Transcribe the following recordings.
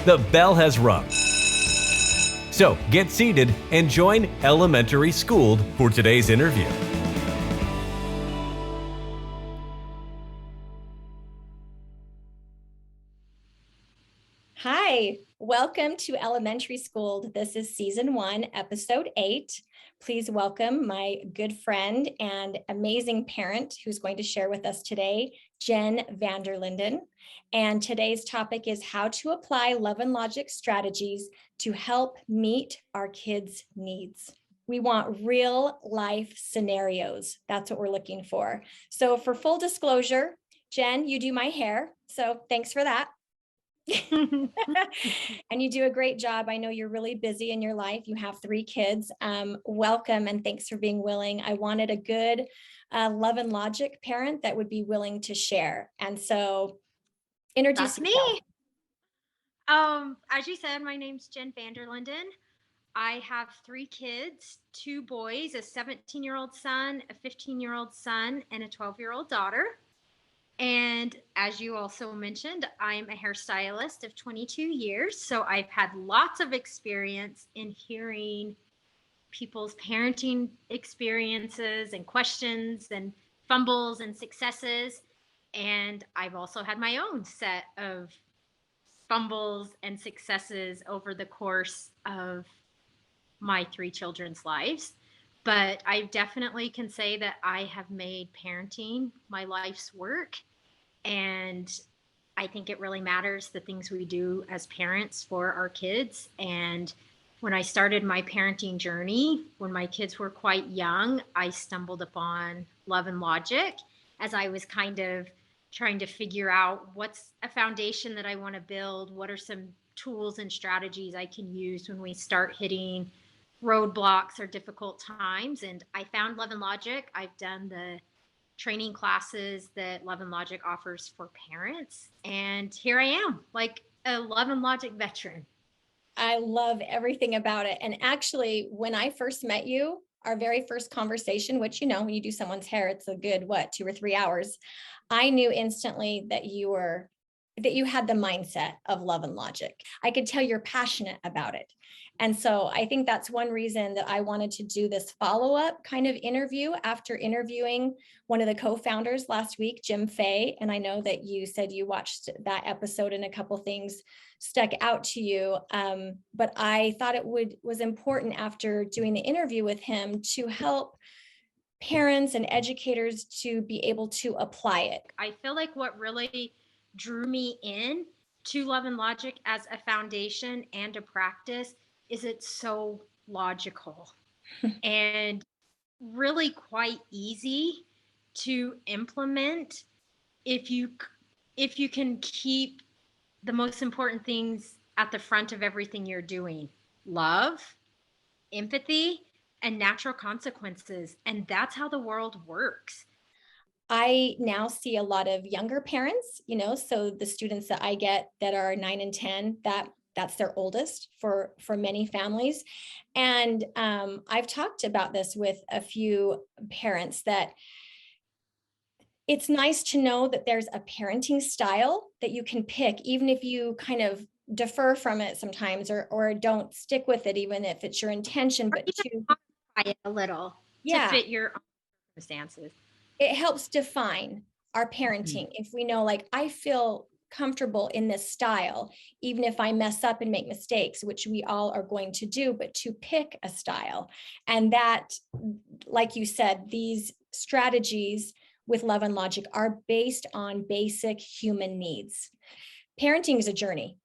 The bell has rung. So get seated and join Elementary Schooled for today's interview. Hi, welcome to Elementary Schooled. This is season 1, episode 8. Please welcome my good friend and amazing parent who's going to share with us today, Jen Vanderlinden. And today's topic is how to apply love and logic strategies to help meet our kids' needs. We want real life scenarios. That's what we're looking for. So for full disclosure, Jen, you do my hair. So thanks for that. And you do a great job. I know you're really busy in your life. You have 3 kids. Welcome and thanks for being willing. I wanted a good love and logic parent that would be willing to share. And so introduce That's yourself. me. As you said, my name's Jen Vanderlinden. I have 3 kids, 2 boys, a 17-year-old son, a 15-year-old son, and a 12-year-old daughter. And as you also mentioned, I'm a hairstylist of 22 years. So I've had lots of experience in hearing people's parenting experiences and questions and fumbles and successes. And I've also had my own set of fumbles and successes over the course of my 3 children's lives. But I definitely can say that I have made parenting my life's work. And I think it really matters the things we do as parents for our kids. And when I started my parenting journey, when my kids were quite young, I stumbled upon love and logic as I was kind of trying to figure out what's a foundation that I want to build. What are some tools and strategies I can use when we start hitting roadblocks or difficult times? And I found love and logic. I've done the training classes that Love and Logic offers for parents. And here I am, like a Love and Logic veteran. I love everything about it. And actually, when I first met you, our very first conversation, which, you know, when you do someone's hair, it's a good, 2 or 3 hours. I knew instantly that you had the mindset of love and logic. I could tell you're passionate about it. And so I think that's one reason that I wanted to do this follow-up kind of interview after interviewing one of the co-founders last week, Jim Fay. And I know that you said you watched that episode and a couple things stuck out to you. But I thought it was important after doing the interview with him to help parents and educators to be able to apply it. I feel like what really drew me in to Love and Logic as a foundation and a practice is it's so logical and really quite easy to implement if you can keep the most important things at the front of everything you're doing: love, empathy, and natural consequences. And that's how the world works. I now see a lot of younger parents, so the students that I get that are 9 and 10, that's their oldest for many families. And I've talked about this with a few parents that it's nice to know that there's a parenting style that you can pick, even if you kind of defer from it sometimes or don't stick with it, even if it's your intention, but to modify it a little to fit your own circumstances. It helps define our parenting. If we know, like, I feel comfortable in this style, even if I mess up and make mistakes, which we all are going to do, but to pick a style. And that, like you said, these strategies with Love and Logic are based on basic human needs. Parenting is a journey.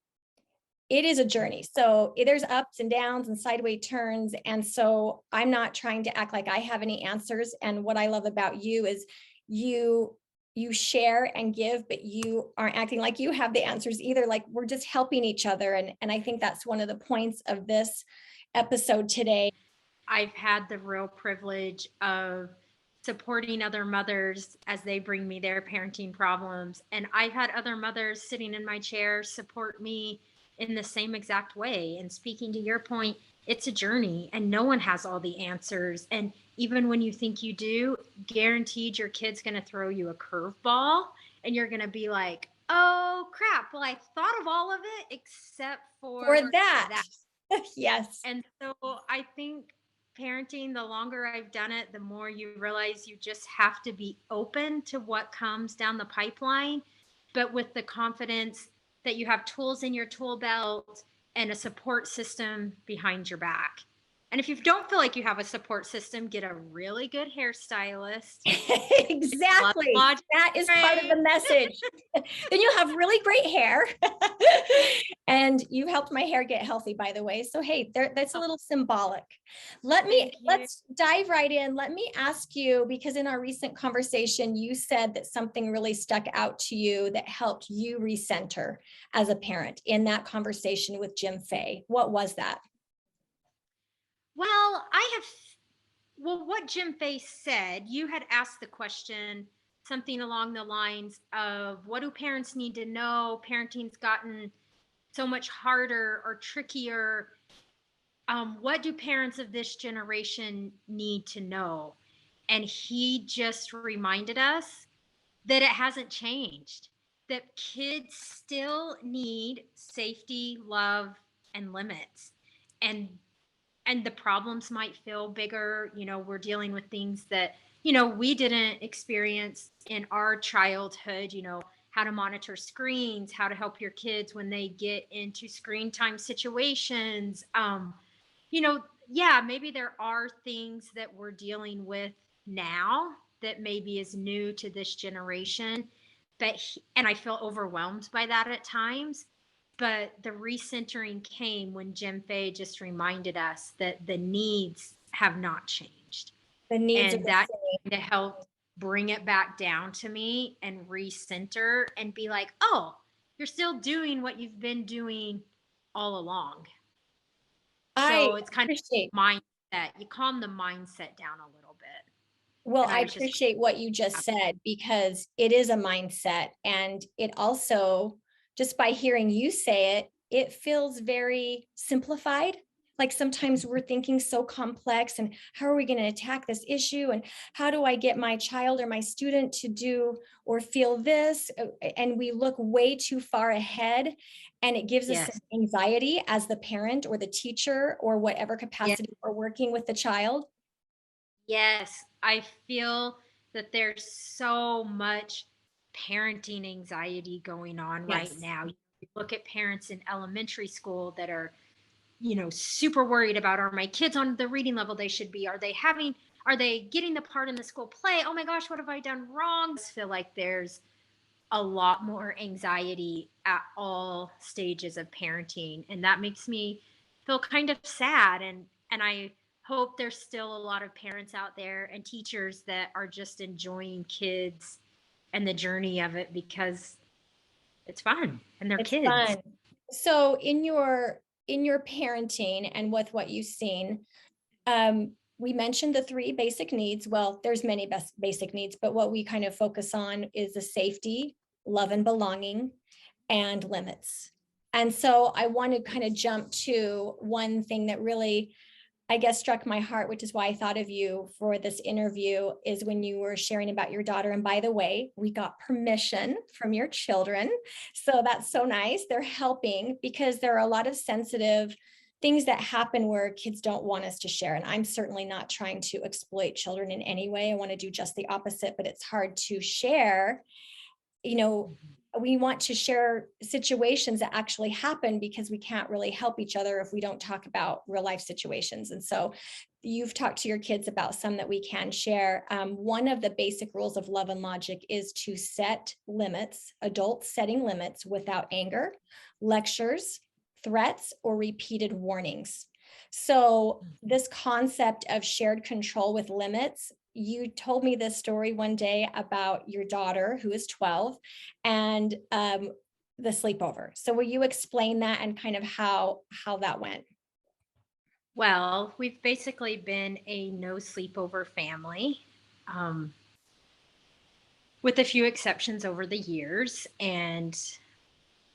It is a journey. So there's ups and downs and sideways turns. And so I'm not trying to act like I have any answers. And what I love about you is you share and give, but you aren't acting like you have the answers either. Like, we're just helping each other. And I think that's one of the points of this episode today. I've had the real privilege of supporting other mothers as they bring me their parenting problems. And I've had other mothers sitting in my chair support me in the same exact way. And speaking to your point, it's a journey and no one has all the answers. And even when you think you do, guaranteed your kid's going to throw you a curveball and you're going to be like, Oh, crap. Well, I thought of all of it except For for that. that. Yes. And so I think parenting, the longer I've done it, the more you realize you just have to be open to what comes down the pipeline, but with the confidence that you have tools in your tool belt and a support system behind your back. And if you don't feel like you have a support system, get a really good hairstylist. Love Exactly. logic, That is part of right? the message. Then you'll have really great hair. And you helped my hair get healthy, by the way. So hey, that's a Oh, little symbolic. thank you. Let's dive right in. Let me ask you, because in our recent conversation, you said that something really stuck out to you that helped you recenter as a parent in that conversation with Jim Fay. What was that? Well, well, what Jim Face said, you had asked the question something along the lines of what do parents need to know? Parenting's gotten so much harder or trickier. What do parents of this generation need to know? And he just reminded us that it hasn't changed, that kids still need safety, love, and limits. And the problems might feel bigger. We're dealing with things that we didn't experience in our childhood. How to monitor screens, how to help your kids when they get into screen time situations. Yeah, maybe there are things that we're dealing with now that maybe is new to this generation, and I feel overwhelmed by that at times. But the recentering came when Jim Fay just reminded us that the needs have not changed. The needs are And the that same. to help bring it back down to me and recenter and be like, oh, you're still doing what you've been doing all along. I So it's kind appreciate of mindset. You calm the mindset down a little bit. Well, And I I was just, appreciate what you just said because it is a mindset. And it also, just by hearing you say it, it feels very simplified. Like sometimes we're thinking so complex and how are we going to attack this issue? And how do I get my child or my student to do or feel this? And we look way too far ahead and it gives us some yes, anxiety as the parent or the teacher or whatever yes, capacity we're working with the child. yes. I feel that there's so much parenting anxiety going on right Yes. now. You look at parents in elementary school that are super worried about, are my kids on the reading level they should be? Are they getting the part in the school play? Oh my gosh, what have I done wrong? I just feel like there's a lot more anxiety at all stages of parenting. And that makes me feel kind of sad. And I hope there's still a lot of parents out there and teachers that are just enjoying kids and the journey of it because it's fun and they're It's kids. fun. So in your parenting and with what you've seen, we mentioned the three basic needs. Well, there's many basic needs, but what we kind of focus on is the safety, love and belonging, and limits. And so I want to kind of jump to one thing that really I guess struck my heart, which is why I thought of you for this interview, is when you were sharing about your daughter. And by the way, we got permission from your children. So that's so nice. They're helping because there are a lot of sensitive things that happen where kids don't want us to share. And I'm certainly not trying to exploit children in any way. I want to do just the opposite, but it's hard to share. We want to share situations that actually happen because we can't really help each other if we don't talk about real life situations. And so you've talked to your kids about some that we can share. One of the basic rules of love and logic is to set limits, adults setting limits without anger, lectures, threats, or repeated warnings. So this concept of shared control with limits, you told me this story one day about your daughter who is 12 and the sleepover. So will you explain that and kind of how that went? Well, we've basically been a no sleepover family, um, with a few exceptions over the years. And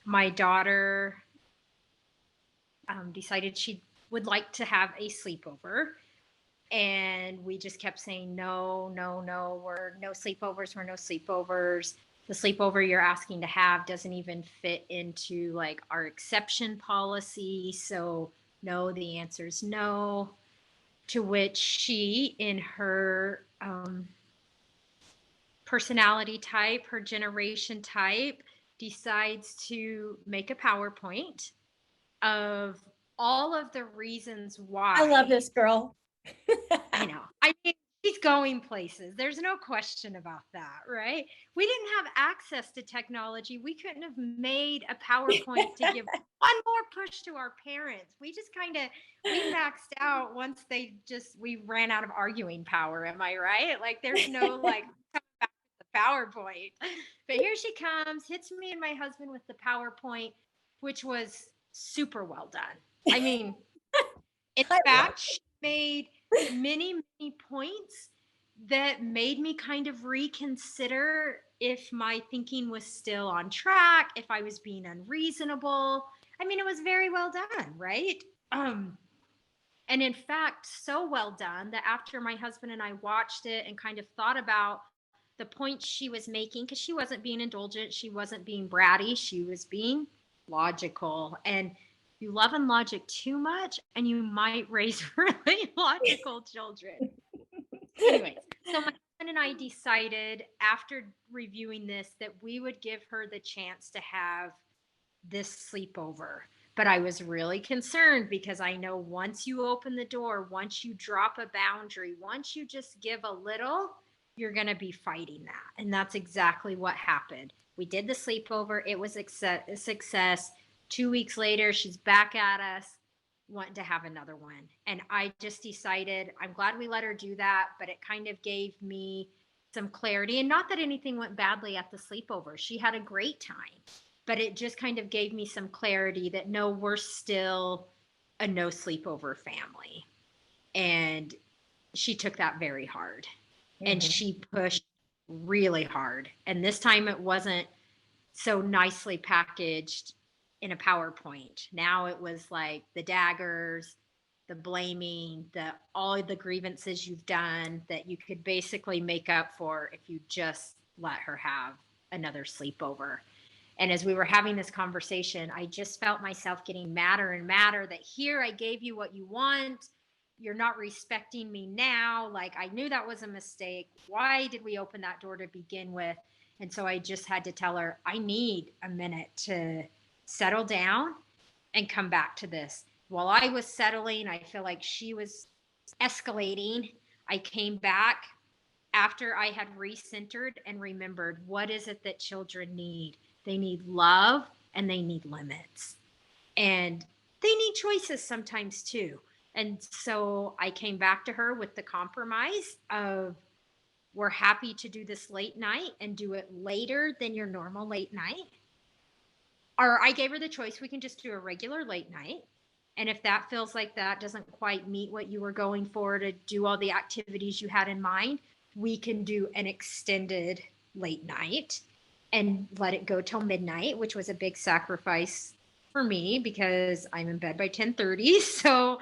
my daughter decided she would like to have a sleepover. And we just kept saying, no, no, no, we're no sleepovers, we're no sleepovers. the sleepover you're asking to have doesn't even fit into like our exception policy. So no, the answer is no. To which she, in her personality type, her generation type, decides to make a PowerPoint of all of the reasons I love why. this girl. I know. I mean, she's going places. There's no question about that, right? We didn't have access to technology. We couldn't have made a PowerPoint to give one more push to our parents. We just we maxed out once we ran out of arguing power. Am I right? Like, there's no like coming back to the PowerPoint. But here she comes, hits me and my husband with the PowerPoint, which was super well done. I mean, in fact, she made many points that made me kind of reconsider if my thinking was still on track, if I was being unreasonable. I mean, it was very well done, right? And in fact, so well done that after my husband and I watched it and kind of thought about the points she was making, because she wasn't being indulgent, she wasn't being bratty, she was being logical. And you love and logic too much, and you might raise really logical children. Anyways, so my husband and I decided after reviewing this that we would give her the chance to have this sleepover. But I was really concerned because I know once you open the door, once you drop a boundary, once you just give a little, you're going to be fighting that. And that's exactly what happened. We did the sleepover. It was a success. 2 weeks later, she's back at us wanting to have another one. And I just decided, I'm glad we let her do that, but it kind of gave me some clarity. And not that anything went badly at the sleepover. She had a great time. But it just kind of gave me some clarity that no, we're still a no sleepover family. And she took that very hard. And she pushed really hard. And this time it wasn't so nicely packaged in a PowerPoint. Now it was like the daggers, the blaming, all the grievances you've done that you could basically make up for if you just let her have another sleepover. And as we were having this conversation, I just felt myself getting madder and madder that here I gave you what you want. You're not respecting me now. Like, I knew that was a mistake. Why did we open that door to begin with? And so I just had to tell her, I need a minute to settle down and come back to this. While I was settling, I feel like she was escalating. I came back after I had recentered and remembered, what is it that children need? They need love and they need limits. And they need choices sometimes too. And so I came back to her with the compromise of, we're happy to do this late night and do it later than your normal late night. Or I gave her the choice, we can just do a regular late night. And if that feels like that doesn't quite meet what you were going for to do all the activities you had in mind, we can do an extended late night and let it go till midnight, which was a big sacrifice for me because I'm in bed by 10:30. So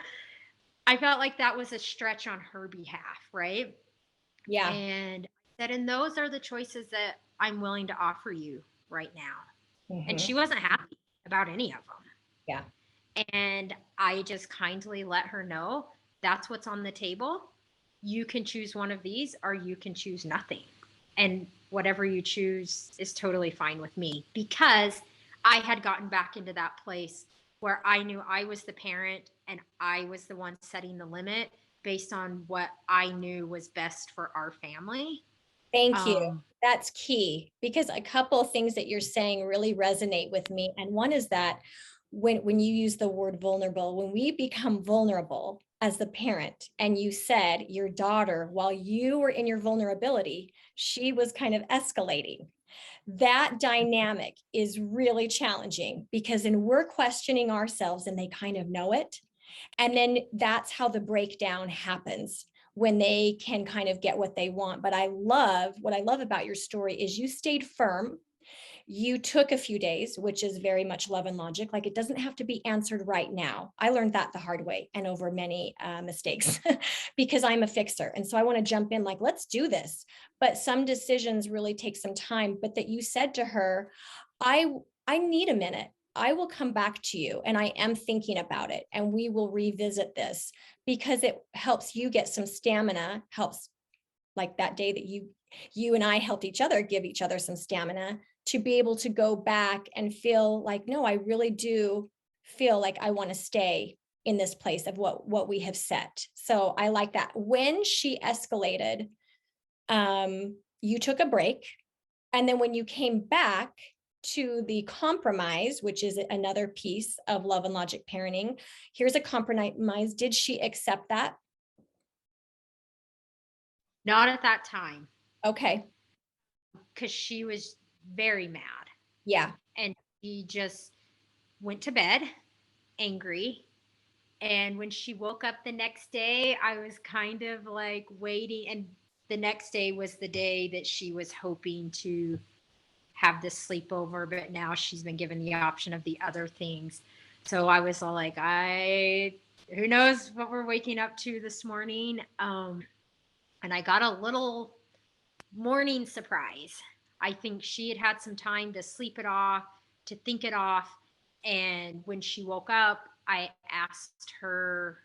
I felt like that was a stretch on her behalf, right? Yeah. And I said, and those are the choices that I'm willing to offer you right now. And she wasn't happy about any of them. Yeah. And I just kindly let her know that's what's on the table. You can choose one of these or you can choose nothing. And whatever you choose is totally fine with me, because I had gotten back into that place where I knew I was the parent and I was the one setting the limit based on what I knew was best for our family. Thank you. That's key, because a couple of things that you're saying really resonate with me. And one is that when you use the word vulnerable, when we become vulnerable as the parent, and you said your daughter, while you were in your vulnerability, she was kind of escalating. That dynamic is really challenging because then we're questioning ourselves and they kind of know it. And then that's how the breakdown happens, when they can kind of get what they want. But what I love about your story is you stayed firm. You took a few days, which is very much love and logic. Like, it doesn't have to be answered right now. I learned that the hard way and over many mistakes because I'm a fixer. And so I want to jump in like, let's do this. But some decisions really take some time. But that you said to her, I need a minute. I will come back to you, and I am thinking about it, and we will revisit this, because it helps you get some stamina, helps, like that day that you and I helped each other give each other some stamina to be able to go back and feel like, no, I really do feel like I want to stay in this place of what we have set. So I like that. When she escalated, you took a break, and then when you came back to the compromise, which is another piece of love and logic parenting, here's a compromise. Did she accept that? Not at that time, Okay. because she was very mad. Yeah. And she just went to bed angry. And when she woke up the next day, I was kind of like waiting. And the next day was the day that she was hoping to have this sleepover, but now she's been given the option of the other things. So I was all like, who knows what we're waking up to this morning. And I got a little morning surprise. I think she had had some time to sleep it off, to think it off. And when she woke up, I asked her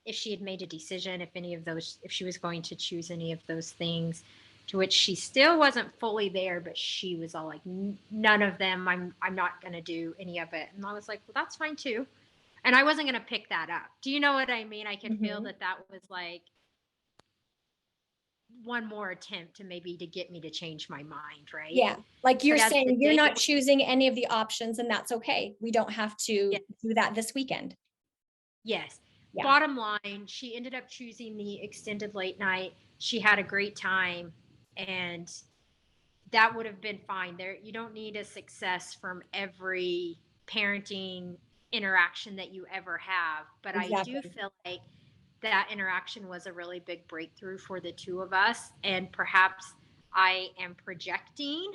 if she had made a decision, if she was going to choose any of those things, to which she still wasn't fully there, but she was all like, none of them. I'm not going to do any of it. And I was like, well, that's fine too. And I wasn't going to pick that up. Do you know what I mean? I could feel that was like one more attempt to maybe to get me to change my mind, right? Yeah. Like you're saying, you're not choosing any of the options, and that's okay. We don't have to do that this weekend. Yes. Yeah. Bottom line, she ended up choosing the extended late night. She had a great time, and that would have been fine. There, you don't need a success from every parenting interaction that you ever have, but exactly. I do feel like that interaction was a really big breakthrough for the two of us. And perhaps I am projecting,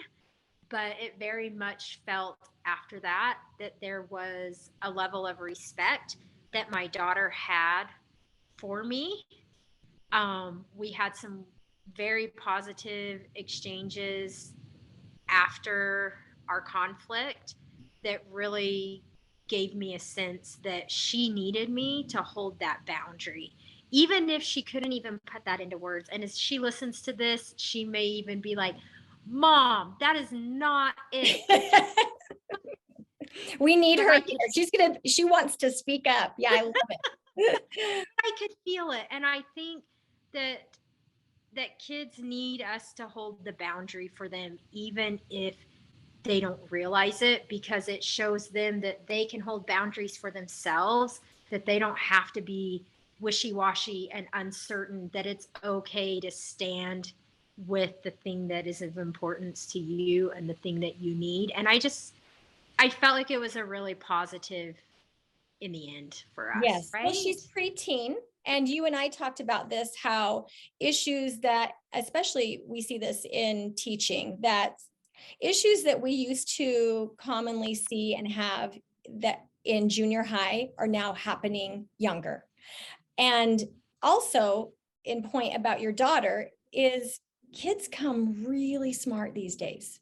but it very much felt after that there was a level of respect that my daughter had for me. We had some very positive exchanges after our conflict that really gave me a sense that she needed me to hold that boundary, even if she couldn't even put that into words. And as she listens to this, she may even be like, Mom, that is not it. We need her here. She wants to speak up. Yeah, I love it. I could feel it. And I think that kids need us to hold the boundary for them, even if they don't realize it, because it shows them that they can hold boundaries for themselves, that they don't have to be wishy-washy and uncertain, that it's okay to stand with the thing that is of importance to you and the thing that you need. And I felt like it was a really positive in the end for us. Yes. Right? Well, she's preteen. And you and I talked about this, how issues that, especially we see this in teaching, that issues that we used to commonly see and have that in junior high are now happening younger. And also, in point about your daughter, is kids come really smart these days.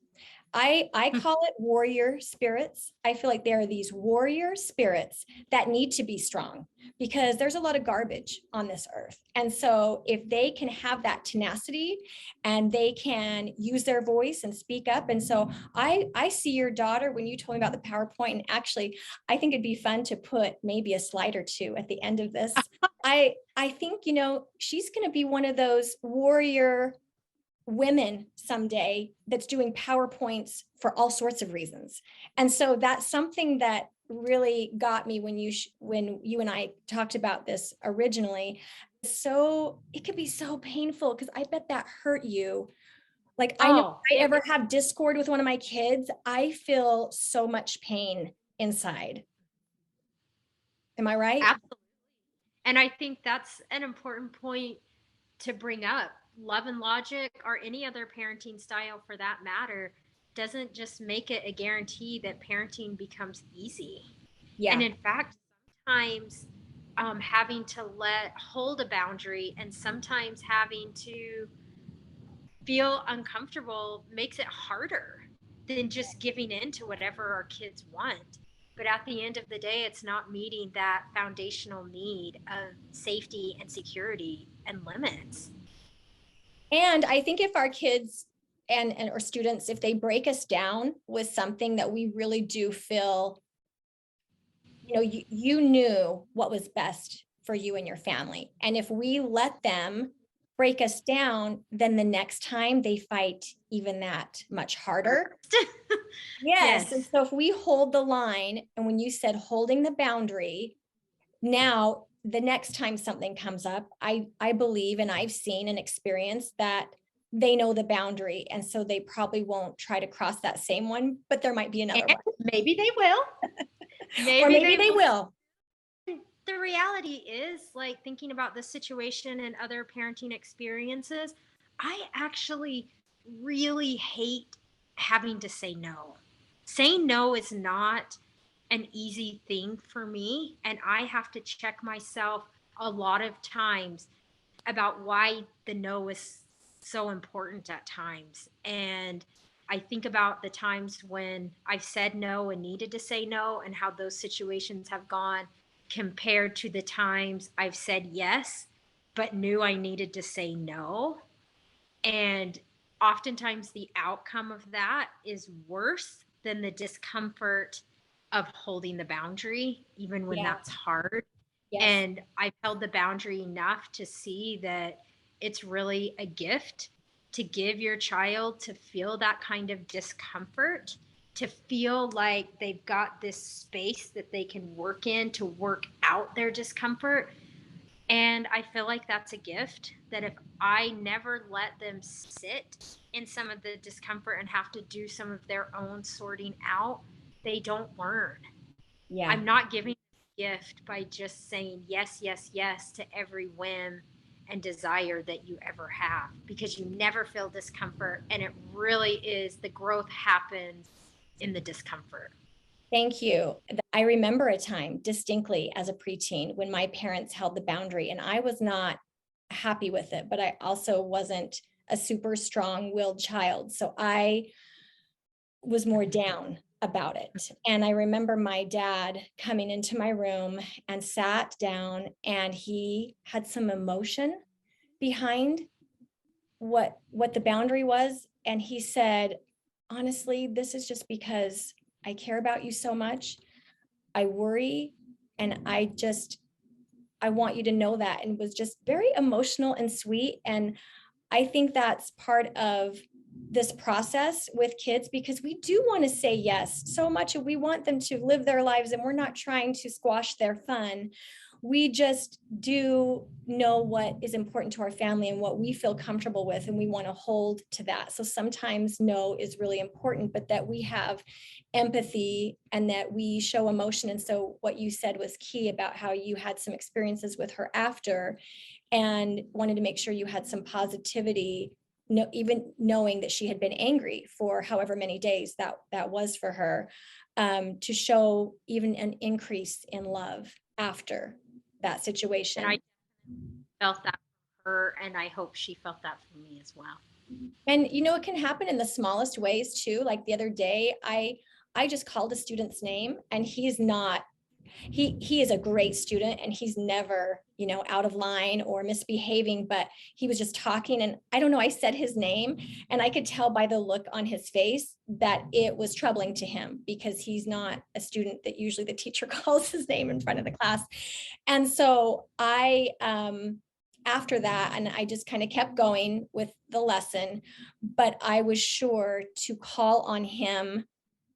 I call it warrior spirits. I feel like there are these warrior spirits that need to be strong, because there's a lot of garbage on this earth. And so if they can have that tenacity and they can use their voice and speak up. And so I see your daughter, when you told me about the PowerPoint, and actually, I think it'd be fun to put maybe a slide or two at the end of this. I think, she's going to be one of those warrior women someday that's doing PowerPoints for all sorts of reasons. And so that's something that really got me when you and I talked about this originally. So it could be so painful, because I bet that hurt you. Like, I know if I ever have discord with one of my kids, I feel so much pain inside. Am I right? Absolutely. And I think that's an important point to bring up. Love and logic, or any other parenting style for that matter, doesn't just make it a guarantee that parenting becomes easy. Yeah. And in fact, sometimes having to hold a boundary and sometimes having to feel uncomfortable makes it harder than just giving in to whatever our kids want. But at the end of the day, it's not meeting that foundational need of safety and security and limits. And I think if our kids and or students, if they break us down with something that we really do feel, you knew what was best for you and your family. And if we let them break us down, then the next time they fight even that much harder. Yes. And so if we hold the line, and when you said holding the boundary, now the next time something comes up, I believe, and I've seen and experienced that they know the boundary. And so they probably won't try to cross that same one, but there might be another one. Maybe they will. Or maybe they will. The reality is, like, thinking about this situation and other parenting experiences, I actually really hate having to say no. Saying no is not an easy thing for me, and I have to check myself a lot of times about why the no is so important at times. And I think about the times when I've said no and needed to say no, and how those situations have gone compared to the times I've said yes, but knew I needed to say no. And oftentimes the outcome of that is worse than the discomfort of holding the boundary, even when that's hard. Yes. And I've held the boundary enough to see that it's really a gift to give your child to feel that kind of discomfort, to feel like they've got this space that they can work in to work out their discomfort. And I feel like that's a gift, that if I never let them sit in some of the discomfort and have to do some of their own sorting out, they don't learn. Yeah. I'm not giving a gift by just saying yes, yes, yes to every whim and desire that you ever have, because you never feel discomfort. And it really is, the growth happens in the discomfort. Thank you. I remember a time distinctly as a preteen when my parents held the boundary, and I was not happy with it, but I also wasn't a super strong-willed child. So I was more down about it. And I remember my dad coming into my room and sat down, and he had some emotion behind what the boundary was. And he said, honestly, this is just because I care about you so much. I worry, and I want you to know that, and was just very emotional and sweet. And I think that's part of this process with kids, because we do want to say yes so much, and we want them to live their lives, and we're not trying to squash their fun. We just do know what is important to our family and what we feel comfortable with, and we want to hold to that. So sometimes no is really important, but that we have empathy and that we show emotion. And so what you said was key about how you had some experiences with her after, and wanted to make sure you had some positivity, even knowing that she had been angry for however many days that was for her, to show even an increase in love after that situation. And I felt that for her, and I hope she felt that for me as well. And it can happen in the smallest ways too. Like the other day, I just called a student's name, and he's not, he is a great student, and he's never, out of line or misbehaving, but he was just talking, and I don't know, I said his name, and I could tell by the look on his face that it was troubling to him, because he's not a student that usually the teacher calls his name in front of the class. And so after that, and I just kind of kept going with the lesson, but I was sure to call on him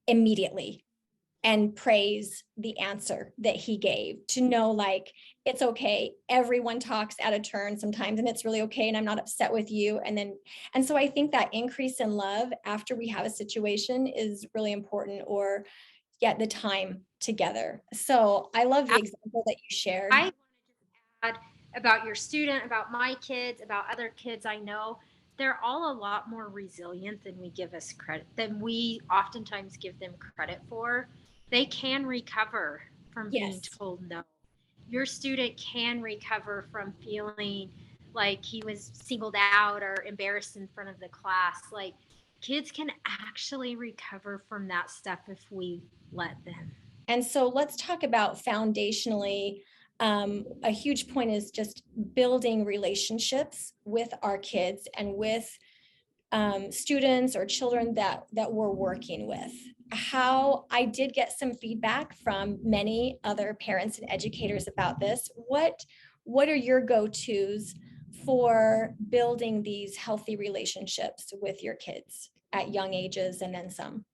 immediately and praise the answer that he gave, to know, like, it's okay. Everyone talks out of turn sometimes, and it's really okay. And I'm not upset with you. And so I think that increase in love after we have a situation is really important, or get the time together. So I love the example that you shared. I want to just add about your student, about my kids, about other kids I know, they're all a lot more resilient than we oftentimes give them credit for. They can recover from being Yes. told no. Your student can recover from feeling like he was singled out or embarrassed in front of the class. Like, kids can actually recover from that stuff if we let them. And so let's talk about foundationally. A huge point is just building relationships with our kids and with students or children that we're working with. How I did get some feedback from many other parents and educators about this. What are your go-tos for building these healthy relationships with your kids at young ages and then some?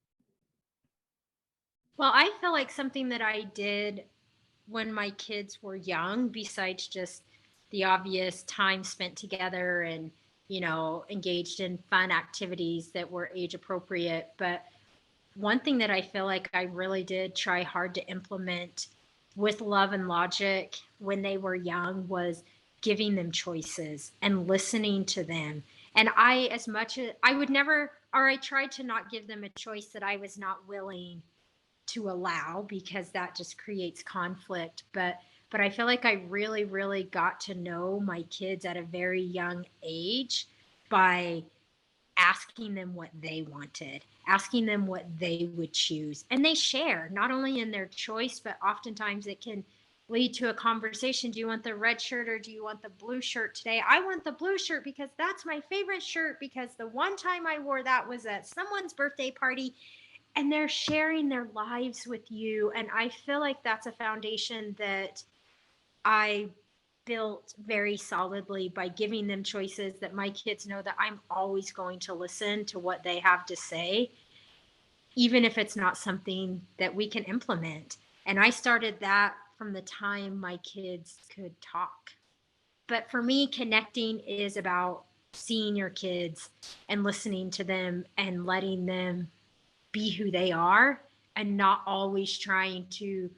Well, I feel like something that I did when my kids were young, besides just the obvious time spent together and, engaged in fun activities that were age appropriate. But one thing that I feel like I really did try hard to implement with love and logic when they were young was giving them choices and listening to them. And as much as I would never, or I tried to not give them a choice that I was not willing to allow, because that just creates conflict. But I feel like I really, really got to know my kids at a very young age by asking them what they wanted, asking them what they would choose. And they share not only in their choice, but oftentimes it can lead to a conversation. Do you want the red shirt or do you want the blue shirt today? I want the blue shirt because that's my favorite shirt, because the one time I wore that was at someone's birthday party. And they're sharing their lives with you. And I feel like that's a foundation that I built very solidly by giving them choices, that my kids know that I'm always going to listen to what they have to say, even if it's not something that we can implement. And I started that from the time my kids could talk. But for me, connecting is about seeing your kids and listening to them and letting them be who they are, and not always trying to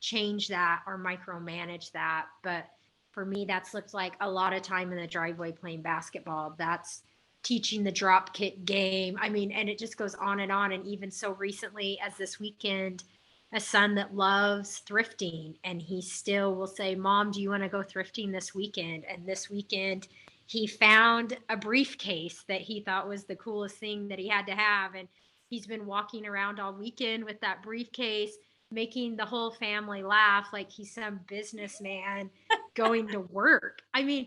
change that or micromanage that. But for me, that's looked like a lot of time in the driveway playing basketball. That's teaching the drop kick game. I mean, and it just goes on and on. And even so recently as this weekend, a son that loves thrifting, and he still will say, Mom, do you want to go thrifting this weekend? And this weekend, he found a briefcase that he thought was the coolest thing that he had to have. And he's been walking around all weekend with that briefcase, making the whole family laugh like he's some businessman going to work. I mean,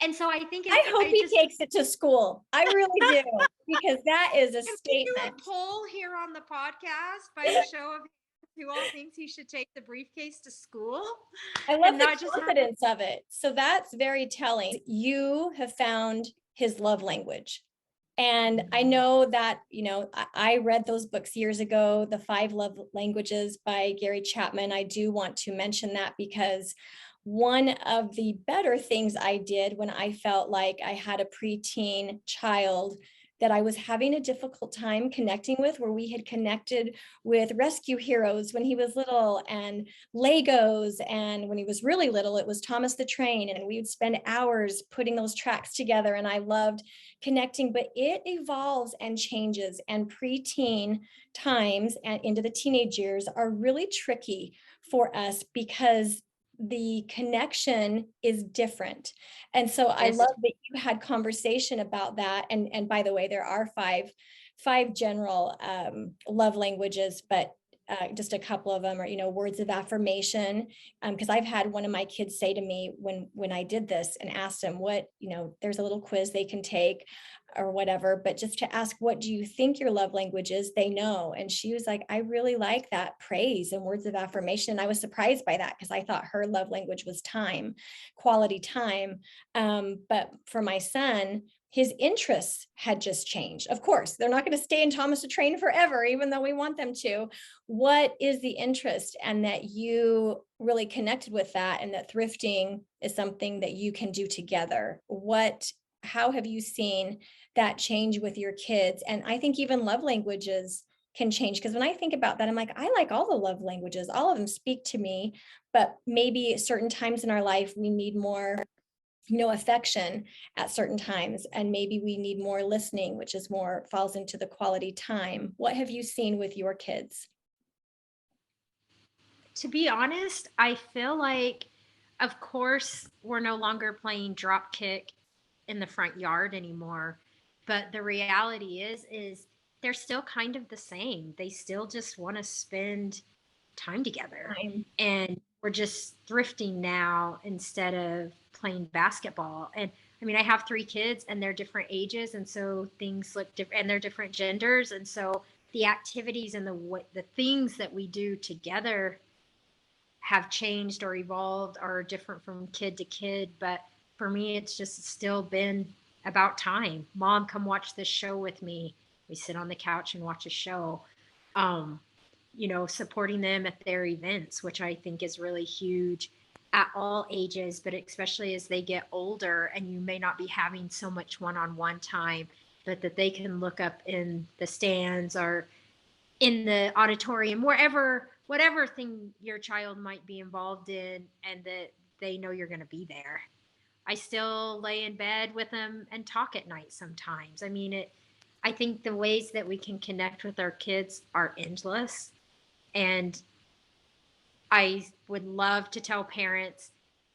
and so I think I hope he takes it to school. I really do, because that is a statement. We do a poll here on the podcast by a show of who all thinks he should take the briefcase to school. I love the confidence of it. So that's very telling. You have found his love language. And I know that, I read those books years ago, The 5 Love Languages by Gary Chapman. I do want to mention that because one of the better things I did when I felt like I had a preteen child that I was having a difficult time connecting with, where we had connected with rescue heroes when he was little, and Legos. And when he was really little, it was Thomas the Train. And we would spend hours putting those tracks together. And I loved connecting, but it evolves and changes. And preteen times and into the teenage years are really tricky for us because the connection is different. And so I love that you had conversation about that. And by the way, there are five general love languages, but just a couple of them are, words of affirmation. Because I've had one of my kids say to me when I did this and asked them what, there's a little quiz they can take or whatever, but just to ask, what do you think your love language is? They know. And she was like, I really like that praise and words of affirmation. And I was surprised by that because I thought her love language was time, quality time. But for my son, his interests had just changed. Of course, they're not going to stay in Thomas the Train forever, even though we want them to. What is the interest? And that you really connected with that, and that thrifting is something that you can do together. How have you seen that change with your kids? And I think even love languages can change, because when I think about that, I'm like, I like all the love languages. All of them speak to me, but maybe at certain times in our life, we need more affection at certain times, and maybe we need more listening, which is more falls into the quality time. What have you seen with your kids? To be honest, I feel like, of course, we're no longer playing drop kick in the front yard anymore. But the reality is they're still kind of the same. They still just want to spend time together. Time. And we're just thrifting now instead of playing basketball. And I mean, I have 3 kids and they're different ages. And so things look different and they're different genders. And so the activities and the things that we do together have changed or evolved or are different from kid to kid. But for me, it's just still been about time. Mom, come watch this show with me. We sit on the couch and watch a show. Supporting them at their events, which I think is really huge at all ages, but especially as they get older and you may not be having so much one-on-one time, but that they can look up in the stands or in the auditorium, wherever, whatever thing your child might be involved in, and that they know you're going to be there. I still lay in bed with them and talk at night sometimes. I mean, I think the ways that we can connect with our kids are endless. And I would love to tell parents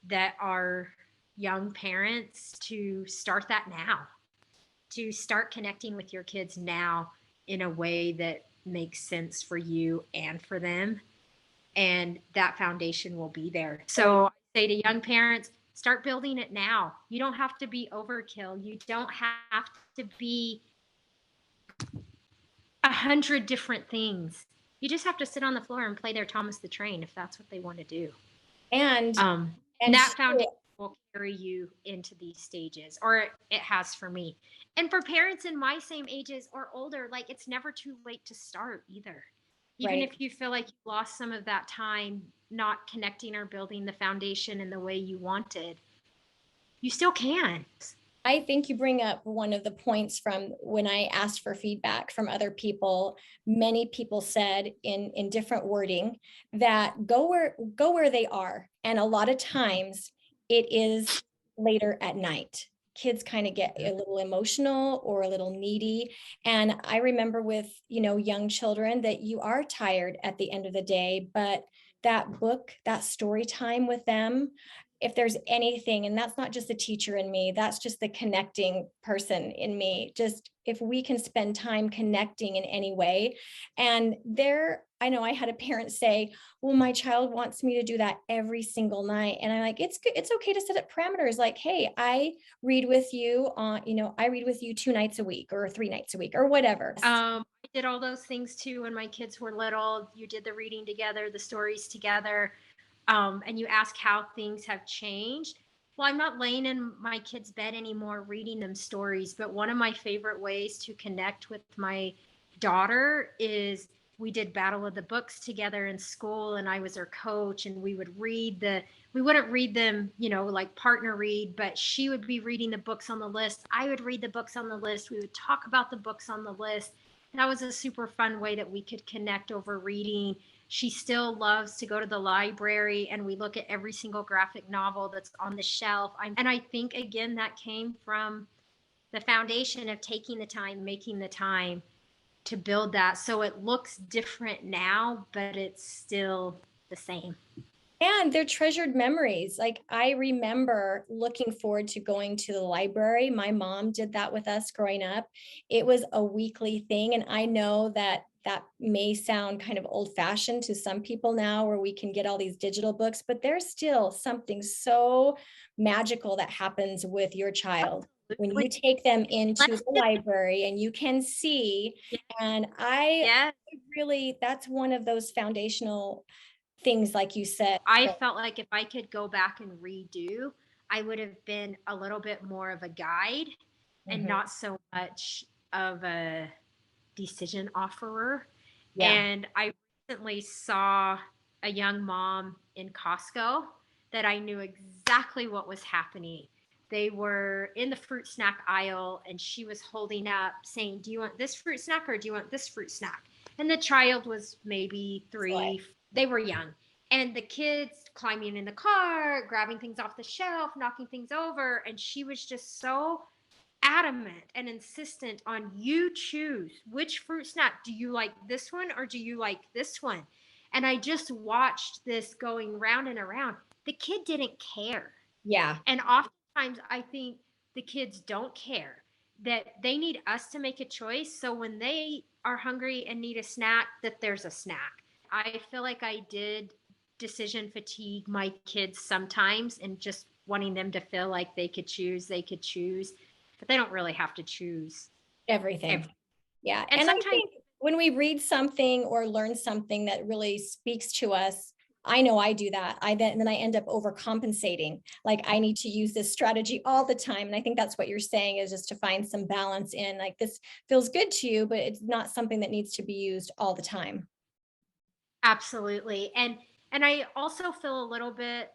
that are young parents to start that now, to start connecting with your kids now in a way that makes sense for you and for them. And that foundation will be there. So I say to young parents, start building it now. You don't have to be overkill. You don't have to be 100 different things. You just have to sit on the floor and play their Thomas the Train if that's what they want to do. And And that foundation will carry you into these stages, or it has for me. And for parents in my same ages or older, like, it's never too late to start either. Even right. if you feel like you lost some of that time not connecting or building the foundation in the way you wanted, you still can. I think you bring up one of the points from when I asked for feedback from other people. Many people said in different wording that go where they are. And a lot of times it is later at night. Kids kind of get a little emotional or a little needy. And I remember with, young children that you are tired at the end of the day, but that book, that story time with them, if there's anything, and that's not just the teacher in me, that's just the connecting person in me. Just if we can spend time connecting in any way. And I know I had a parent say, well, my child wants me to do that every single night. And I'm like, it's good. It's okay to set up parameters. Like, hey, I read with you I read with you 2 nights a week or 3 nights a week or whatever. I did all those things too when my kids were little. You did the reading together, the stories together. And you ask how things have changed. Well, I'm not laying in my kid's bed anymore reading them stories, but one of my favorite ways to connect with my daughter is we did Battle of the Books together in school, and I was her coach, and we wouldn't read them, like partner read, but she would be reading the books on the list. I would read the books on the list. We would talk about the books on the list. That was a super fun way that we could connect over reading. She still loves to go to the library and we look at every single graphic novel that's on the shelf. And I think, again, that came from the foundation of taking the time, making the time to build that. So it looks different now, but it's still the same. And they're treasured memories. Like, I remember looking forward to going to the library. My mom did that with us growing up. It was a weekly thing. And I know that may sound kind of old fashioned to some people now, where we can get all these digital books, but there's still something so magical that happens with your child when you take them into the library and you can see. And that's one of those foundational things, like you said. I felt like if I could go back and redo, I would have been a little bit more of a guide and not so much of a decision offerer. Yeah. And I recently saw a young mom in Costco that I knew exactly what was happening. They were in the fruit snack aisle and she was holding up saying, do you want this fruit snack or do you want this fruit snack? And the child was maybe 3. They were young. and the kids climbing in the car, grabbing things off the shelf, knocking things over. And she was just so adamant and insistent on, you choose which fruit snack. Do you like this one or do you like this one? And I just watched this going round and around. The kid didn't care. Yeah. And oftentimes I think the kids don't care, that they need us to make a choice. So when they are hungry and need a snack, that there's a snack. I feel like I did decision fatigue my kids sometimes, and just wanting them to feel like they could choose, but they don't really have to choose Everything. everything. Yeah. And And I sometimes, think when we read something or learn something that really speaks to us, I know I do that. Then I end up overcompensating. Like I need to use this strategy all the time. And I think that's what you're saying, is just to find some balance in, like, this feels good to you, but it's not something that needs to be used all the time. absolutely. And I also feel a little bit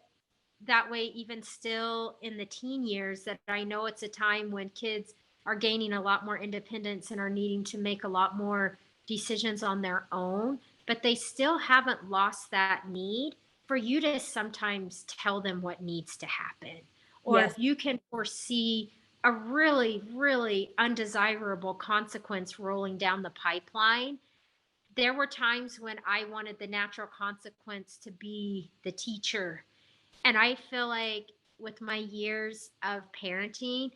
that way even still in the teen years, that I know it's a time when kids are gaining a lot more independence and are needing to make a lot more decisions on their own, but they still haven't lost that need for you to sometimes tell them what needs to happen. Or Yes. if you can foresee a really, really undesirable consequence rolling down the pipeline. There were times when I wanted the natural consequence to be the teacher. And I feel like with my years of parenting,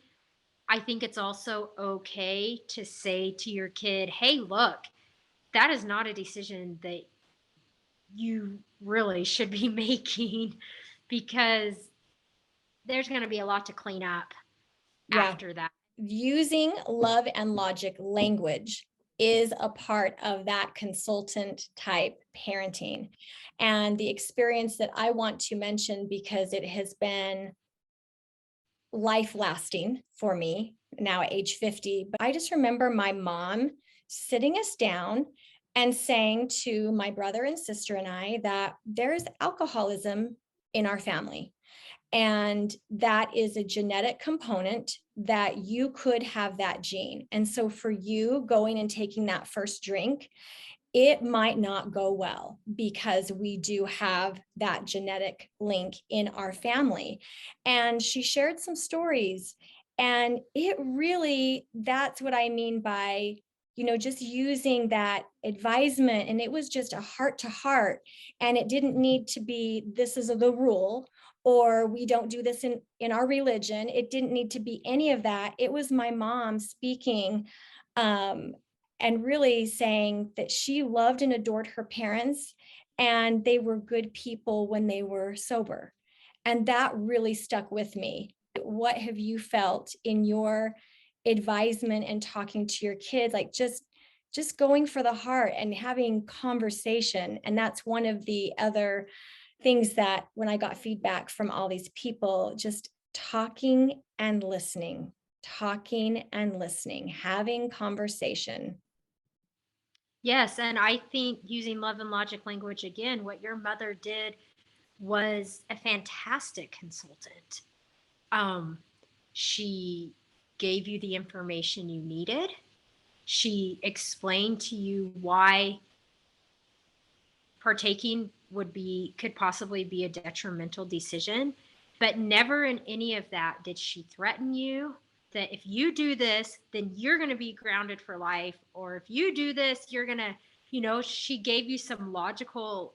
I think it's also okay to say to your kid, hey, look, that is not a decision that you really should be making, because there's going to be a lot to clean up Yeah. after that. Using love and logic language is a part of that consultant type parenting. And the experience that I want to mention, because it has been life lasting for me now at age 50, but I just remember my mom sitting us down and saying to my brother and sister and I that there's alcoholism in our family. And that is a genetic component, that you could have that gene. And so for you going and taking that first drink, it might not go well, because we do have that genetic link in our family. And she shared some stories, and it really, that's what I mean by, just using that advisement. And it was just a heart to heart. And it didn't need to be, this is the rule, or we don't do this in our religion. It didn't need to be any of that. It was my mom speaking, and really saying that she loved and adored her parents, and they were good people when they were sober. And that really stuck with me. What have you felt in your advisement and talking to your kids, like just going for the heart and having conversation? And that's one of the other things that when I got feedback from all these people, just talking and listening, having conversation. Yes. And I think using love and logic language, again, what your mother did was a fantastic consultant. Um, she gave you the information you needed. She explained to you why partaking could possibly be a detrimental decision, but never in any of that did she threaten you that if you do this, then you're going to be grounded for life, or if you do this, you're going to, she gave you some logical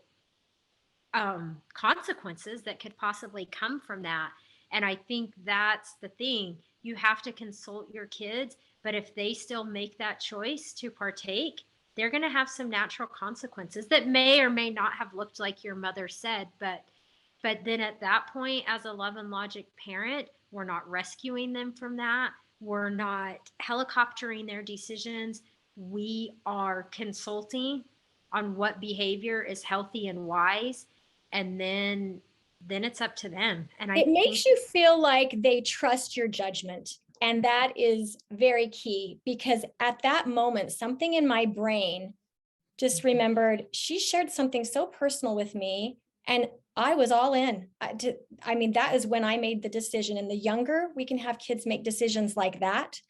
consequences that could possibly come from that. And I think that's the thing. You have to consult your kids, but if they still make that choice to partake, they're going to have some natural consequences that may or may not have looked like your mother said. But then at that point, as a love and logic parent, we're not rescuing them from that. We're not helicoptering their decisions. We are consulting on what behavior is healthy and wise, and then it's up to them. And It makes you feel like they trust your judgment. And that is very key, because at that moment, something in my brain just remembered, she shared something so personal with me, and I was all in. I mean, that is when I made the decision. And the younger we can have kids make decisions like that,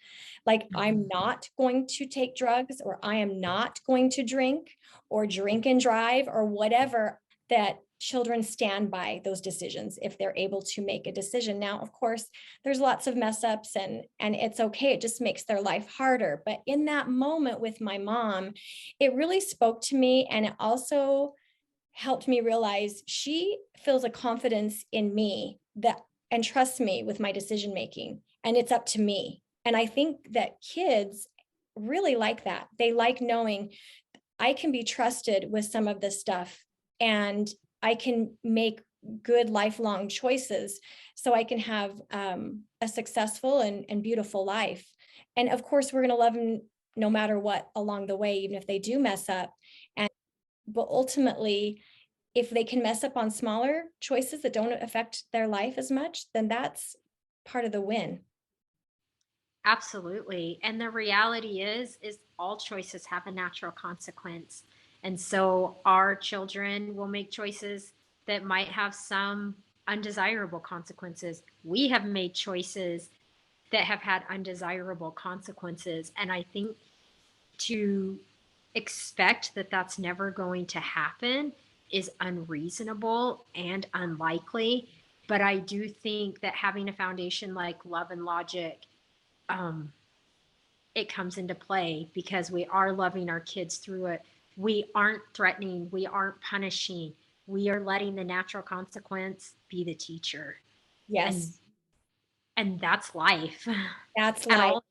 like I'm not going to take drugs, or I am not going to drink or drink and drive or whatever, that children stand by those decisions if they're able to make a decision. Now, of course, there's lots of mess ups and it's okay. It just makes their life harder. But in that moment with my mom, it really spoke to me, and it also helped me realize she feels a confidence in me that and trusts me with my decision making, and it's up to me. And I think that kids really like that. They like knowing I can be trusted with some of this stuff, and I can make good lifelong choices so I can have a successful and beautiful life. And of course, we're going to love them no matter what along the way, even if they do mess up. And but ultimately, if they can mess up on smaller choices that don't affect their life as much, then that's part of the win. Absolutely. And the reality is all choices have a natural consequence. And so our children will make choices that might have some undesirable consequences. We have made choices that have had undesirable consequences. And I think to expect that that's never going to happen is unreasonable and unlikely. But I do think that having a foundation like love and logic, um, it comes into play because we are loving our kids through it. We aren't threatening, we aren't punishing, we are letting the natural consequence be the teacher. And Yes, and that's life that's at life. all.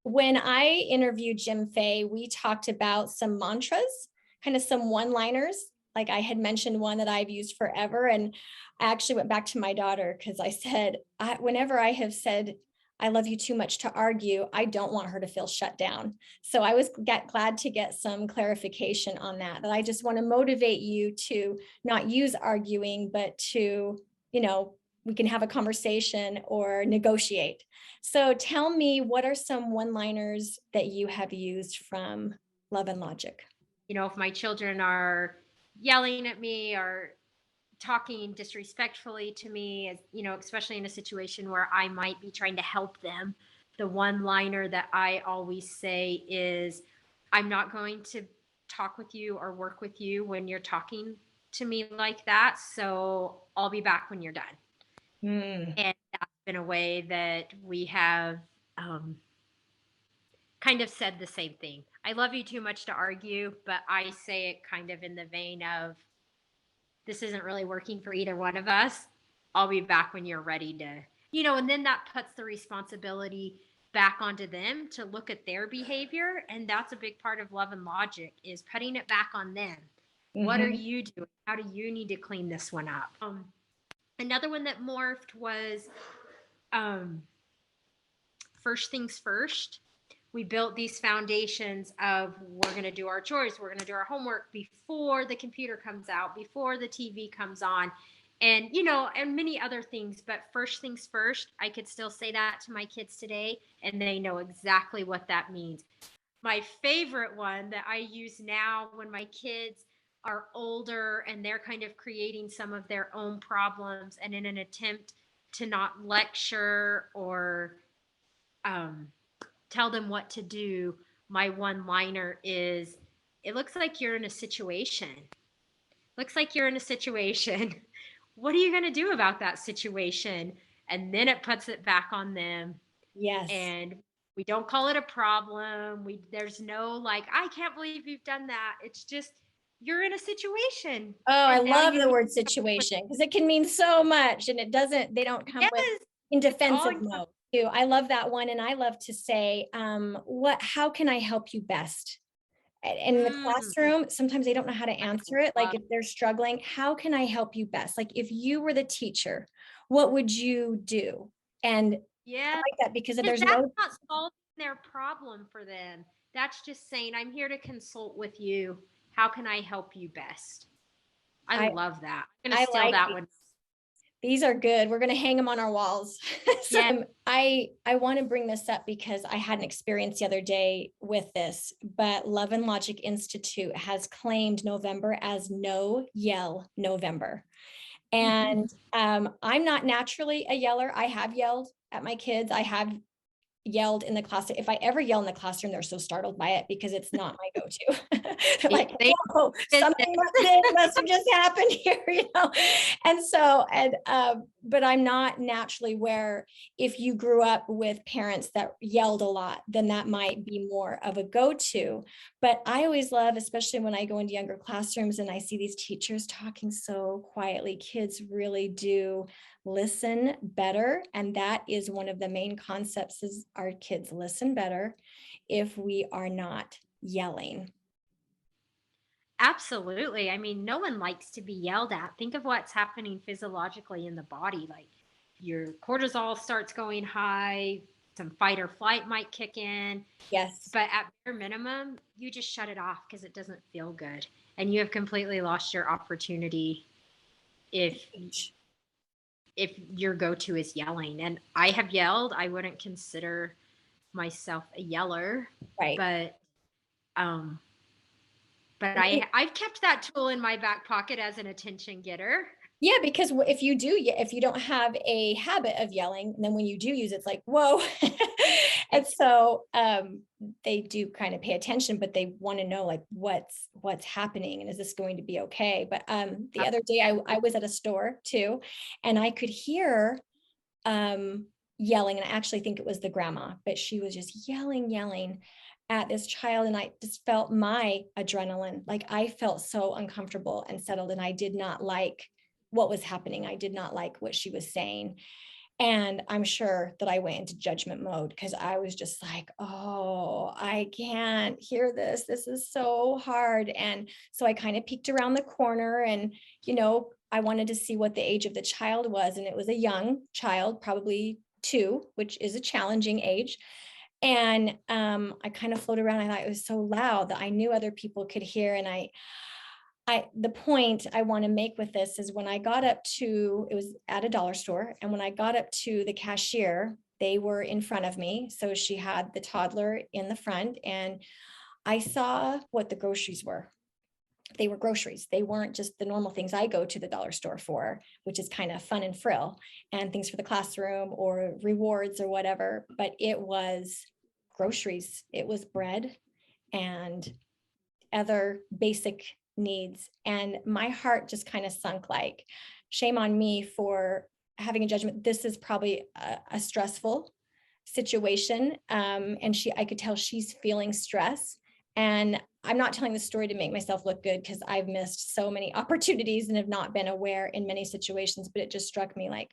When I interviewed Jim Fay, we talked about some mantras, kind of some one-liners. Like I had mentioned one that I've used forever. And I actually went back to my daughter because I said, whenever I have said, I love you too much to argue, I don't want her to feel shut down. So I was glad to get some clarification on that, that I just want to motivate you to not use arguing, but to, we can have a conversation or negotiate. So tell me, what are some one-liners that you have used from Love and Logic? If my children are yelling at me or talking disrespectfully to me, especially in a situation where I might be trying to help them, the one liner that I always say is, I'm not going to talk with you or work with you when you're talking to me like that. So I'll be back when you're done. Mm, And that's been a way that we have kind of said the same thing. I love you too much to argue, but I say it kind of in the vein of, this isn't really working for either one of us. I'll be back when you're ready to, and then that puts the responsibility back onto them to look at their behavior. And that's a big part of love and logic, is putting it back on them. What are mhm. you doing? How do you need to clean this one up? Another one that morphed was um, first things first. We built these foundations of, we're going to do our chores, we're going to do our homework before the computer comes out, before the TV comes on, and and many other things. But first things first, I could still say that to my kids today, and they know exactly what that means. My favorite one that I use now when my kids are older and they're kind of creating some of their own problems, and in an attempt to not lecture or um, tell them what to do, my one liner is, it looks like you're in a situation. Looks like you're in a situation. What are you going to do about that situation? And then it puts it back on them. Yes. And we don't call it a problem. There's no like, I can't believe you've done that. It's just, you're in a situation. Oh, I And now love you the need word to. situation because it can mean so much, and they don't come with Yes, in it's all defensive mode. I love that one. And I love to say, how can I help you best? In the mm, classroom, sometimes they don't know how to I answer it. Like love. if they're struggling, how can I help you best? Like if you were the teacher, what would you do? And I Yeah. like that because Because there's that's no, not solving their problem for them. That's just saying, I'm here to consult with you. How can I help you best? I I, love that. I'm going to I steal like that these. one. These are good. We're going to hang them on our walls. So Yeah. I want to bring this up because I had an experience the other day with this, but Love and Logic Institute has claimed November as No Yell November. And I'm not naturally a yeller. I have yelled at my kids. I have yelled in the classroom. If I ever yell in the classroom, they're so startled by it because it's not my go-to. They're like, whoa, something must have just happened here, And so, but I'm not naturally where if you grew up with parents that yelled a lot, then that might be more of a go-to. But I always love, especially when I go into younger classrooms and I see these teachers talking so quietly, kids really do listen better. And that is one of the main concepts is our kids listen better if we are not yelling. Absolutely. I mean, no one likes to be yelled at. Think of what's happening physiologically in the body. Like your cortisol starts going high, some fight or flight might kick in. Yes. But at bare minimum, you just shut it off because it doesn't feel good. And you have completely lost your opportunity if your go-to is yelling. And I have yelled. I wouldn't consider myself a yeller. Right. But I've kept that tool in my back pocket as an attention getter. Yeah, because if you don't have a habit of yelling, then when you do use it, it's like, whoa. And so they do kind of pay attention, but they want to know like what's happening and is this going to be okay? But the other day I was at a store too, and I could hear yelling, and I actually think it was the grandma, but she was just yelling at this child, and I just felt my adrenaline. Like I felt so uncomfortable and settled, and I did not like what was happening. I did not like what she was saying. And I'm sure that I went into judgment mode because I was just like, oh, I can't hear this. This is so hard. And so I kind of peeked around the corner and, I wanted to see what the age of the child was. And it was a young child, probably 2, which is a challenging age. And I kind of floated around. I thought it was so loud that I knew other people could hear. And the point I want to make with this is when I got up to, it was at a dollar store. And when I got up to the cashier, they were in front of me. So she had the toddler in the front and I saw what the groceries were. They were groceries. They weren't just the normal things I go to the dollar store for, which is kind of fun and frill and things for the classroom or rewards or whatever. But it was groceries. It was bread and other basic needs. And my heart just kind of sunk like, shame on me for having a judgment. This is probably a stressful situation. And I could tell she's feeling stress. And I'm not telling the story to make myself look good because I've missed so many opportunities and have not been aware in many situations, but it just struck me like,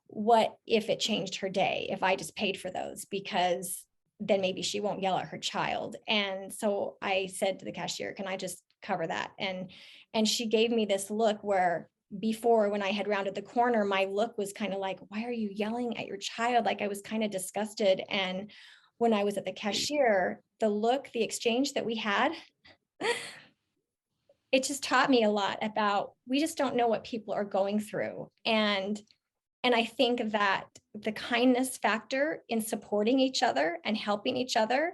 what if it changed her day if I just paid for those? Because then maybe she won't yell at her child. And so I said to the cashier, can I just cover that? And she gave me this look where before, when I had rounded the corner, my look was kind of like, why are you yelling at your child? Like I was kind of disgusted. And when I was at the cashier, the exchange that we had, it just taught me a lot about, we just don't know what people are going through. And I think that the kindness factor in supporting each other and helping each other.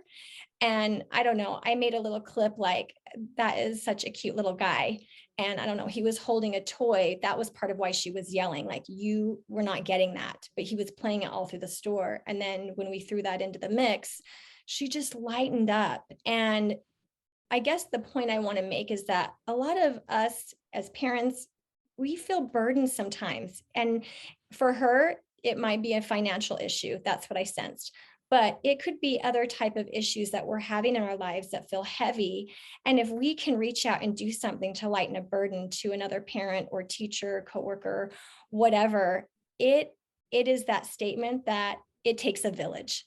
And I don't know, I made a little clip like, that is such a cute little guy. And I don't know, he was holding a toy. That was part of why she was yelling, like, you were not getting that, but he was playing it all through the store. And then when we threw that into the mix, she just lightened up. And I guess the point I want to make is that a lot of us as parents, we feel burdened sometimes. And for her, it might be a financial issue. That's what I sensed. But it could be other type of issues that we're having in our lives that feel heavy. And if we can reach out and do something to lighten a burden to another parent or teacher, coworker, whatever, it is that statement that it takes a village.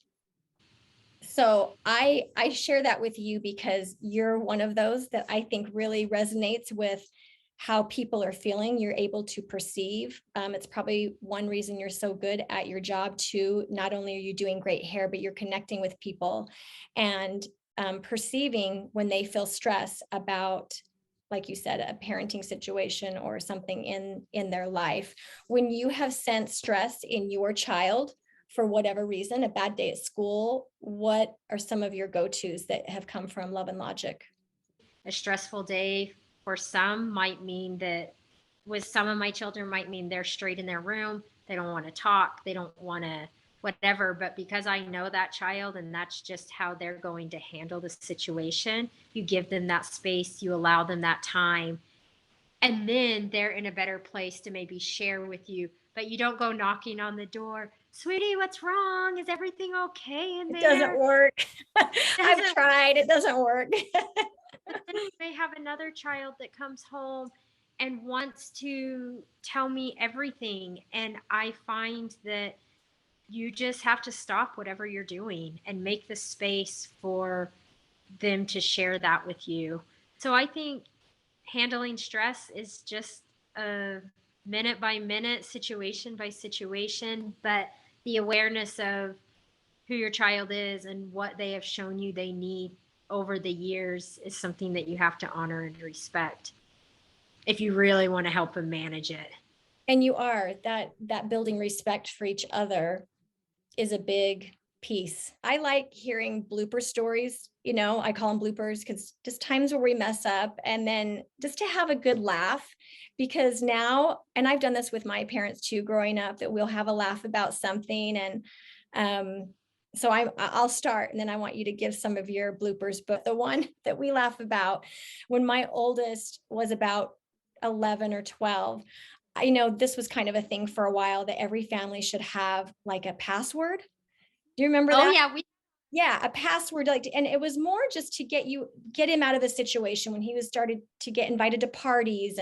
So I share that with you because you're one of those that I think really resonates with how people are feeling. You're able to perceive. It's probably one reason you're so good at your job too. Not only are you doing great hair, but you're connecting with people and perceiving when they feel stress about, like you said, a parenting situation or something in their life. When you have sensed stress in your child, for whatever reason, a bad day at school, what are some of your go-tos that have come from Love and Logic? A stressful day for some might mean that, with some of my children, might mean they're straight in their room. They don't want to talk. They don't want to whatever. But because I know that child and that's just how they're going to handle the situation, you give them that space, you allow them that time, and then they're in a better place to maybe share with you. But you don't go knocking on the door, sweetie, what's wrong? Is everything okay in It there? doesn't work. I've tried. It doesn't work. But then I may have another child that comes home and wants to tell me everything. And I find that you just have to stop whatever you're doing and make the space for them to share that with you. So I think handling stress is just a minute by minute, situation by situation, but the awareness of who your child is and what they have shown you they need over the years is something that you have to honor and respect if you really want to help them manage it. And you are that building respect for each other is a big piece. I like hearing blooper stories. I call them bloopers because just times where we mess up, and then just to have a good laugh, because now, and I've done this with my parents too, growing up, that we'll have a laugh about something. And so I'll start, and then I want you to give some of your bloopers. But the one that we laugh about, when my oldest was about 11 or 12, I know this was kind of a thing for a while, that every family should have like a password. Do you remember that? Oh yeah, Yeah, a password, and it was more just to get him out of the situation when he was started to get invited to parties.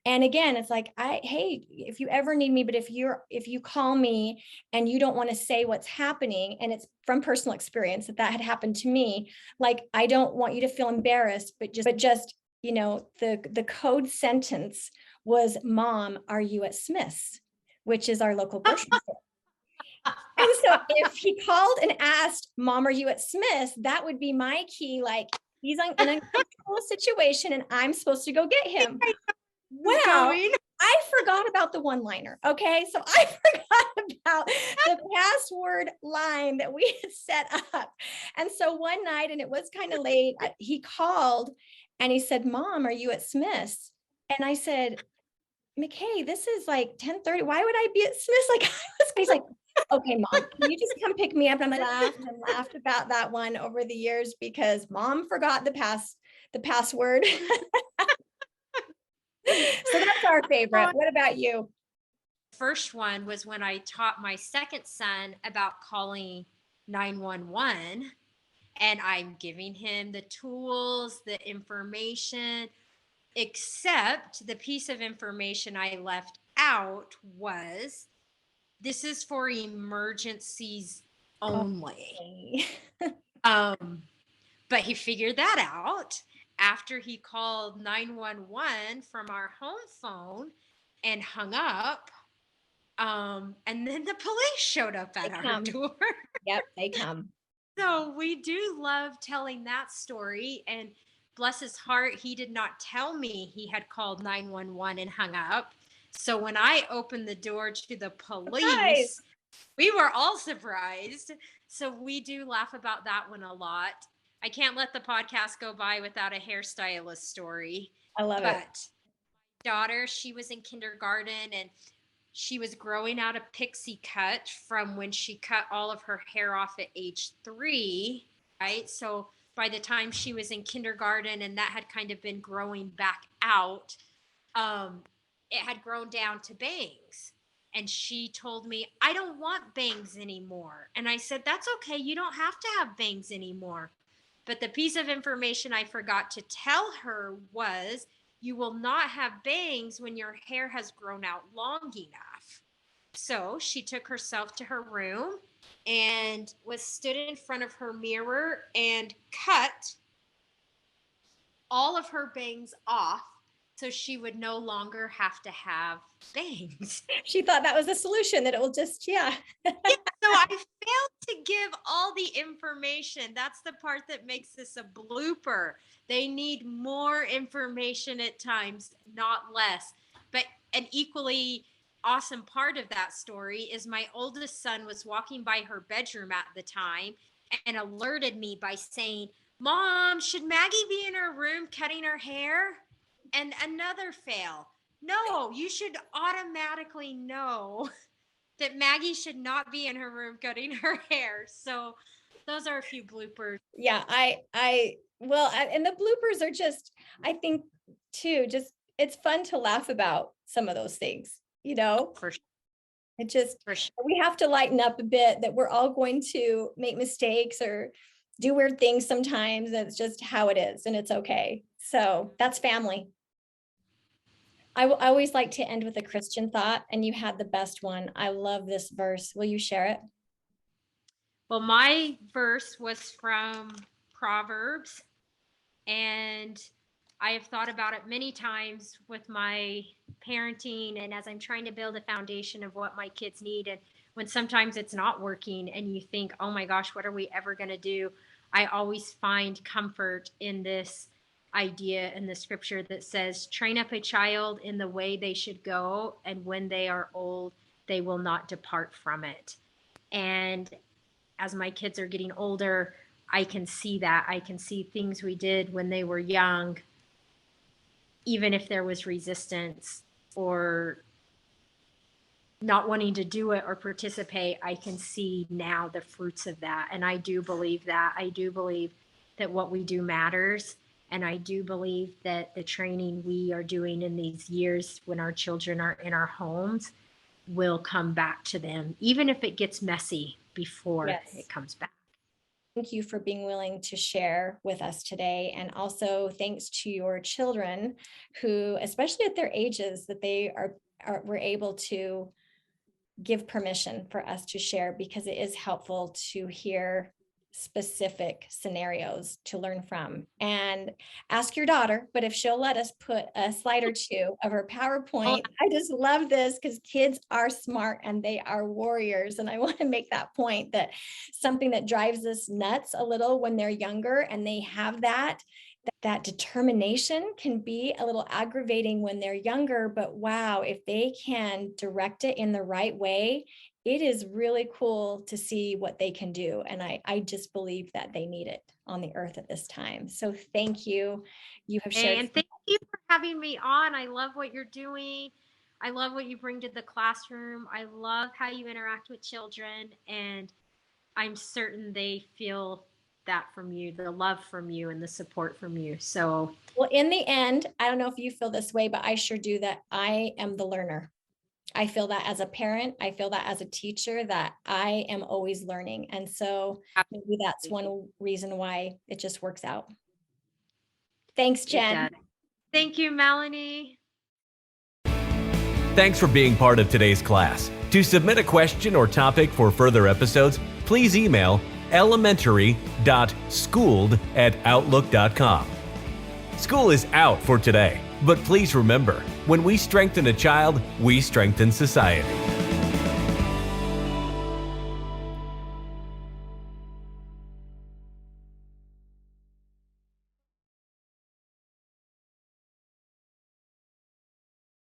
And again, it's like, hey, if you ever need me, but if you call me and you don't want to say what's happening, and it's from personal experience that had happened to me, like, I don't want you to feel embarrassed, but just the code sentence was, "Mom, are you at Smith's?" which is our local grocery store. And so if he called and asked, "Mom, are you at Smith's?" that would be my key. Like, he's in an uncomfortable situation and I'm supposed to go get him. Well, I forgot about the one-liner. Okay. So I forgot about the password line that we had set up. And so one night, and it was kind of late, he called and he said, "Mom, are you at Smith's?" And I said, "McKay, this is like 10:30. Why would I be at Smith's?" Like, he's like, "Okay, Mom, can you just come pick me up?" And I laughed about that one over the years because Mom forgot the password. So that's our favorite. What about you? First one was when I taught my second son about calling 911, and I'm giving him the tools, the information, except the piece of information I left out was, this is for emergencies only. But he figured that out after he called 911 from our home phone and hung up. And then the police showed up at our door. Yep, they come. So we do love telling that story. And bless his heart, he did not tell me he had called 911 and hung up. So when I opened the door to the police, we were all surprised. So we do laugh about that one a lot. I can't let the podcast go by without a hairstylist story. I love it. But daughter, she was in kindergarten and she was growing out a pixie cut from when she cut all of her hair off at age 3, right? So by the time she was in kindergarten and that had kind of been growing back out, it had grown down to bangs. And she told me, "I don't want bangs anymore." And I said, "That's okay. You don't have to have bangs anymore." But the piece of information I forgot to tell her was, you will not have bangs when your hair has grown out long enough. So she took herself to her room and was stood in front of her mirror and cut all of her bangs off so she would no longer have to have bangs. She thought that was the solution, that it will just, yeah. So I failed to give all the information. That's the part that makes this a blooper. They need more information at times, not less. But an equally awesome part of that story is my oldest son was walking by her bedroom at the time and alerted me by saying, "Mom, should Maggie be in her room cutting her hair?" And another fail. No, you should automatically know that Maggie should not be in her room cutting her hair. So those are a few bloopers. Yeah, and the bloopers are just, I think too, just, it's fun to laugh about some of those things, For sure. it just, For sure. we have to lighten up a bit, that we're all going to make mistakes or do weird things sometimes. That's just how it is, and it's okay. So that's family. I always like to end with a Christian thought, and you had the best one. I love this verse. Will you share it? Well, my verse was from Proverbs, and I have thought about it many times with my parenting and as I'm trying to build a foundation of what my kids need. And when sometimes it's not working and you think, oh my gosh, what are we ever going to do? I always find comfort in this idea in the scripture that says, train up a child in the way they should go, and when they are old, they will not depart from it. And as my kids are getting older, I can see that. I can see things we did when they were young, even if there was resistance or not wanting to do it or participate, I can see now the fruits of that. And I do believe that. I do believe that what we do matters. And I do believe that the training we are doing in these years when our children are in our homes will come back to them, even if it gets messy before it comes back. Thank you for being willing to share with us today. And also thanks to your children who, especially at their ages, that they were able to give permission for us to share, because it is helpful to hear specific scenarios to learn from. And ask your daughter, but if she'll let us put a slide or two of her PowerPoint. I just love this because kids are smart and they are warriors. And I want to make that point, that something that drives us nuts a little when they're younger and they have that determination can be a little aggravating when they're younger, but wow, if they can direct it in the right way, it is really cool to see what they can do. And I just believe that they need it on the earth at this time. So thank you. You have shared. And thank you for having me on. I love what you're doing. I love what you bring to the classroom. I love how you interact with children. And I'm certain they feel that from you, the love from you and the support from you. So, well, in the end, I don't know if you feel this way, but I sure do, that I am the learner. I feel that as a parent, I feel that as a teacher, that I am always learning. And so maybe that's one reason why it just works out. Thanks, Jen. Thank you, Melanie. Thanks for being part of today's class. To submit a question or topic for further episodes, please email elementary.schooled@outlook.com. School is out for today, but please remember, when we strengthen a child, we strengthen society.